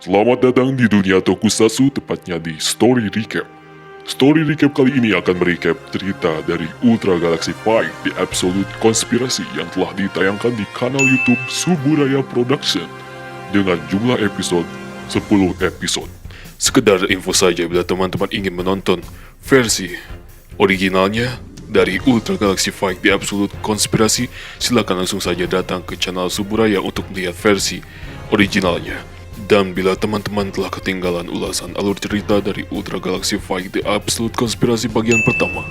Selamat datang di dunia Tokusatsu, tepatnya di Story Recap. Story Recap kali ini akan merecap cerita dari Ultra Galaxy Fight The Absolute Konspirasi yang telah ditayangkan di kanal YouTube Suburaya Production dengan jumlah episode 10 episode. Sekedar info saja bila teman-teman ingin menonton versi originalnya dari Ultra Galaxy Fight The Absolute Konspirasi, silakan langsung saja datang ke channel Suburaya untuk melihat versi originalnya. Dan bila teman-teman telah ketinggalan ulasan alur cerita dari Ultra Galaxy Fight The Absolute Konspirasi bagian pertama,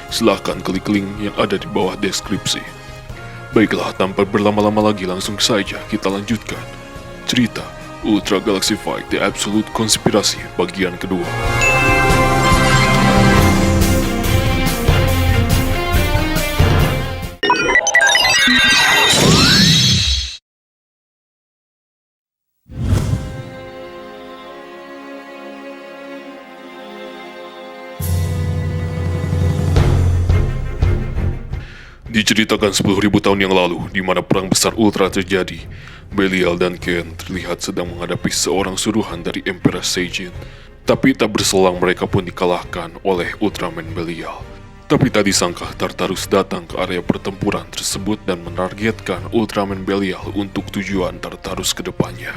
silahkan klik link yang ada di bawah deskripsi. Baiklah, tanpa berlama-lama lagi langsung saja kita lanjutkan cerita Ultra Galaxy Fight The Absolute Konspirasi bagian kedua. Diceritakan 10.000 tahun yang lalu, di mana perang besar Ultra terjadi, Belial dan Ken terlihat sedang menghadapi seorang suruhan dari Emperor Seijin. Tapi tak berselang mereka pun dikalahkan oleh Ultraman Belial. Tapi tak disangka Tartarus datang ke area pertempuran tersebut dan menargetkan Ultraman Belial untuk tujuan Tartarus ke depannya.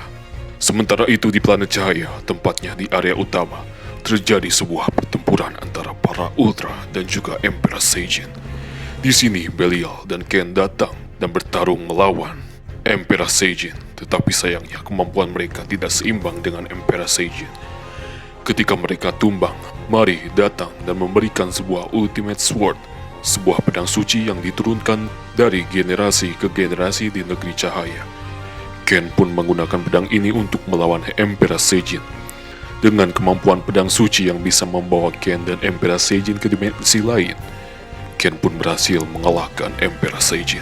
Sementara itu di planet cahaya, tempatnya di area utama, terjadi sebuah pertempuran antara para Ultra dan juga Emperor Seijin. Di sini Belial dan Ken datang dan bertarung melawan Emperor Seijin, tetapi sayangnya kemampuan mereka tidak seimbang dengan Emperor Seijin. Ketika mereka tumbang, Mari datang dan memberikan sebuah Ultimate Sword, sebuah pedang suci yang diturunkan dari generasi ke generasi di negeri cahaya. Ken pun menggunakan pedang ini untuk melawan Emperor Seijin. Dengan kemampuan pedang suci yang bisa membawa Ken dan Emperor Seijin ke dimensi lain, Ken pun berhasil mengalahkan Emperor Seijin.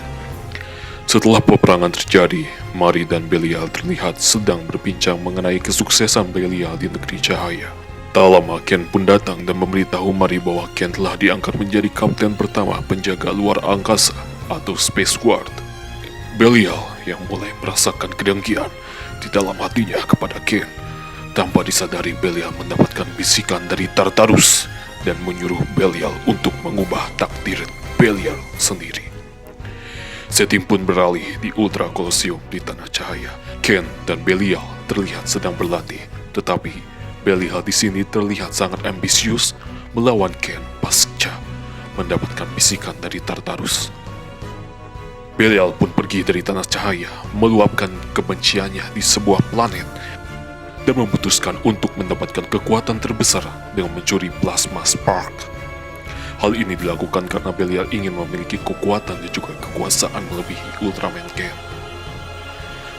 Setelah peperangan terjadi, Mari dan Belial terlihat sedang berbincang mengenai kesuksesan Belial di negeri cahaya. Tak lama Ken pun datang dan memberitahu Mari bahwa Ken telah diangkat menjadi kapten pertama penjaga luar angkasa atau Space Guard. Belial yang mulai merasakan kedengkian di dalam hatinya kepada Ken. Tanpa disadari, Belial mendapatkan bisikan dari Tartarus dan menyuruh Belial untuk mengubah takdir Belial sendiri. Setting pun beralih di Ultra Colosseum di Tanah Cahaya. Ken dan Belial terlihat sedang berlatih, tetapi Belial di sini terlihat sangat ambisius melawan Ken pasca mendapatkan bisikan dari Tartarus. Belial pun pergi dari Tanah Cahaya, meluapkan kebenciannya di sebuah planet dan memutuskan untuk mendapatkan kekuatan terbesar dengan mencuri Plasma Spark. Hal ini dilakukan karena Belial ingin memiliki kekuatan dan juga kekuasaan melebihi Ultraman Ken.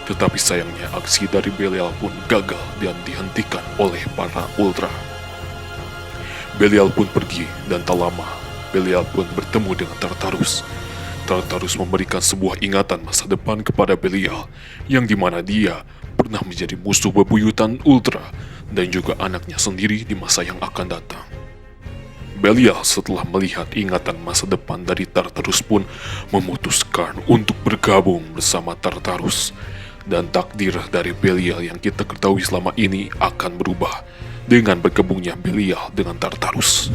Tetapi sayangnya aksi dari Belial pun gagal dan dihentikan oleh para Ultra. Belial pun pergi dan tak lama Belial pun bertemu dengan Tartarus. Tartarus memberikan sebuah ingatan masa depan kepada Belial, yang dimana dia pernah menjadi musuh bebuyutan Ultra dan juga anaknya sendiri di masa yang akan datang. Belial setelah melihat ingatan masa depan dari Tartarus pun memutuskan untuk bergabung bersama Tartarus. Dan takdir dari Belial yang kita ketahui selama ini akan berubah dengan bergabungnya Belial dengan Tartarus.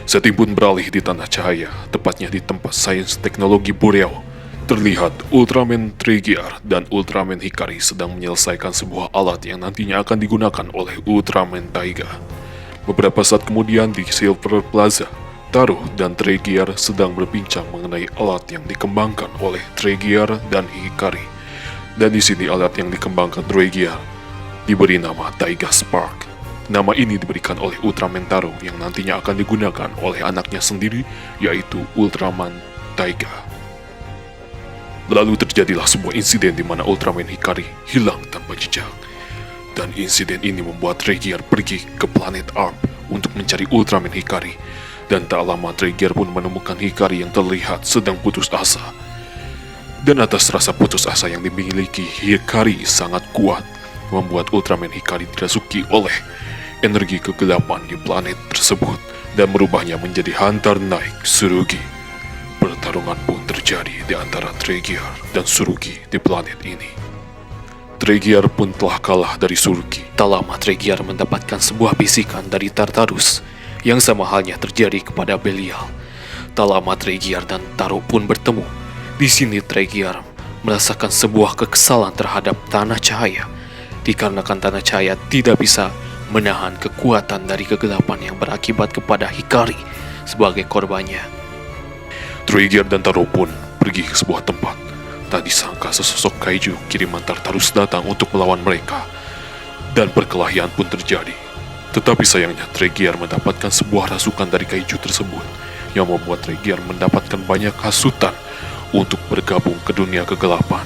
Setting pun beralih di Tanah Cahaya, tepatnya di tempat sains teknologi Boreal. Terlihat Ultraman Trigear dan Ultraman Hikari sedang menyelesaikan sebuah alat yang nantinya akan digunakan oleh Ultraman Taiga. Beberapa saat kemudian di Silver Plaza, Taro dan Trigear sedang berbincang mengenai alat yang dikembangkan oleh Trigear dan Hikari. Dan di sini alat yang dikembangkan Trigear diberi nama Taiga Spark. Nama ini diberikan oleh Ultraman Taro yang nantinya akan digunakan oleh anaknya sendiri, yaitu Ultraman Taiga. Lalu terjadilah sebuah insiden di mana Ultraman Hikari hilang tanpa jejak. Dan insiden ini membuat Trigear pergi ke planet Arp untuk mencari Ultraman Hikari. Dan tak lama Trigear pun menemukan Hikari yang terlihat sedang putus asa. Dan atas rasa putus asa yang dimiliki Hikari sangat kuat, membuat Ultraman Hikari dirasuki oleh energi kegelapan di planet tersebut dan merubahnya menjadi Hunter Knight Tsurugi. Pertarungan pun terjadi di antara Trigear dan Tsurugi di planet ini. Tregear pun telah kalah dari Suruki. Tak lama Tregear mendapatkan sebuah bisikan dari Tartarus, yang sama halnya terjadi kepada Belial. Tak lama Tregear dan Taro pun bertemu. Di sini Tregear merasakan sebuah kekesalan terhadap tanah cahaya, dikarenakan tanah cahaya tidak bisa menahan kekuatan dari kegelapan yang berakibat kepada Hikari sebagai korbannya. Tregear dan Taro pun pergi ke sebuah tempat. Tak disangka sesosok kaiju kiriman Tartarus datang untuk melawan mereka, dan perkelahian pun terjadi. Tetapi sayangnya Tregear mendapatkan sebuah rasukan dari kaiju tersebut, yang membuat Tregear mendapatkan banyak hasutan untuk bergabung ke dunia kegelapan.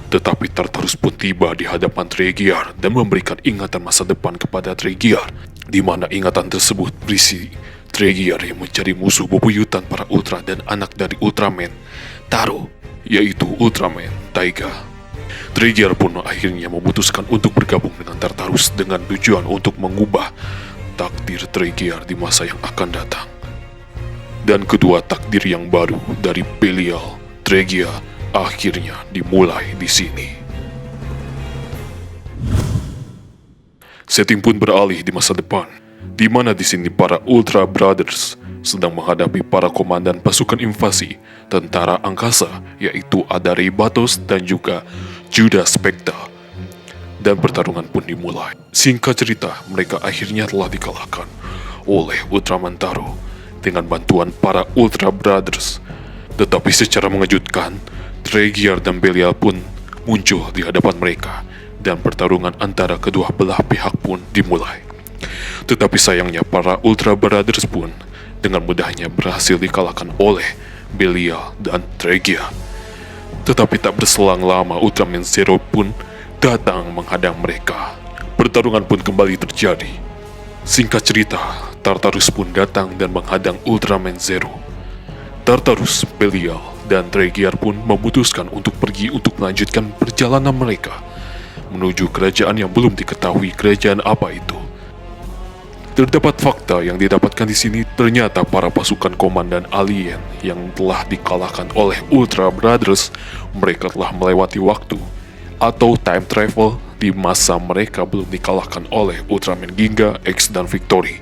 Tetapi Tartarus pun tiba di hadapan Tregear dan memberikan ingatan masa depan kepada Tregear, di mana ingatan tersebut berisi Tregear yang mencari musuh bebuyutan para Ultra dan anak dari Ultraman Taro, yaitu Ultraman Taiga. Tregear pun akhirnya memutuskan untuk bergabung dengan Tartarus dengan tujuan untuk mengubah takdir Tregear di masa yang akan datang. Dan kedua takdir yang baru dari Belial Tregear akhirnya dimulai di sini. Setting pun beralih di masa depan, di mana di sini para Ultra Brothers sedang menghadapi para komandan pasukan invasi tentara angkasa, yaitu ada Rey Batos dan juga Judas Spectre. Dan pertarungan pun dimulai. Singkat cerita, mereka akhirnya telah dikalahkan oleh Ultraman Taro dengan bantuan para Ultra Brothers. Tetapi secara mengejutkan, Tregear dan Belial pun muncul di hadapan mereka, dan pertarungan antara kedua belah pihak pun dimulai. Tetapi sayangnya para Ultra Brothers pun dengan mudahnya berhasil dikalahkan oleh Belial dan Tregear. Tetapi tak berselang lama Ultraman Zero pun datang menghadang mereka. Pertarungan pun kembali terjadi. Singkat cerita, Tartarus pun datang dan menghadang Ultraman Zero. Tartarus, Belial, dan Tregear pun memutuskan untuk pergi untuk melanjutkan perjalanan mereka menuju kerajaan yang belum diketahui kerajaan apa itu. Terdapat fakta yang didapatkan di sini, ternyata para pasukan komandan alien yang telah dikalahkan oleh Ultra Brothers, mereka telah melewati waktu atau time travel di masa mereka belum dikalahkan oleh Ultraman Ginga, X, dan Victory,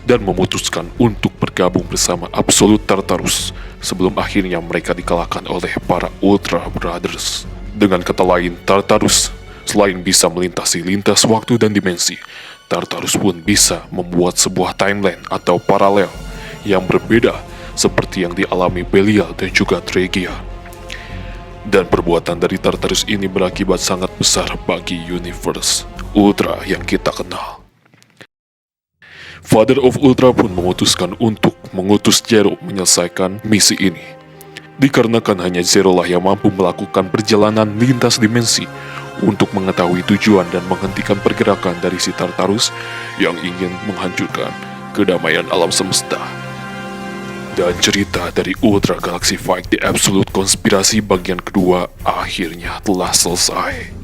dan memutuskan untuk bergabung bersama Absolute Tartarus sebelum akhirnya mereka dikalahkan oleh para Ultra Brothers. Dengan kata lain, Tartarus selain bisa melintasi lintas waktu dan dimensi, Tartarus pun bisa membuat sebuah timeline atau paralel yang berbeda seperti yang dialami Belial dan juga Tregear. Dan perbuatan dari Tartarus ini berakibat sangat besar bagi universe Ultra yang kita kenal. Father of Ultra pun memutuskan untuk mengutus Zero menyelesaikan misi ini. Dikarenakan hanya Zero lah yang mampu melakukan perjalanan lintas dimensi untuk mengetahui tujuan dan menghentikan pergerakan dari si Tartarus yang ingin menghancurkan kedamaian alam semesta. Dan cerita dari Ultra Galaxy Fight The Absolute Konspirasi bagian kedua akhirnya telah selesai.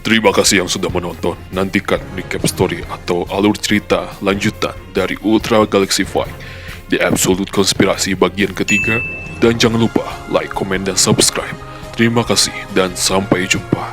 Terima kasih yang sudah menonton. Nantikan recap story atau alur cerita lanjutan dari Ultra Galaxy Fight The Absolute Konspirasi bagian ketiga. Dan jangan lupa like, komen, dan subscribe. Terima kasih dan sampai jumpa.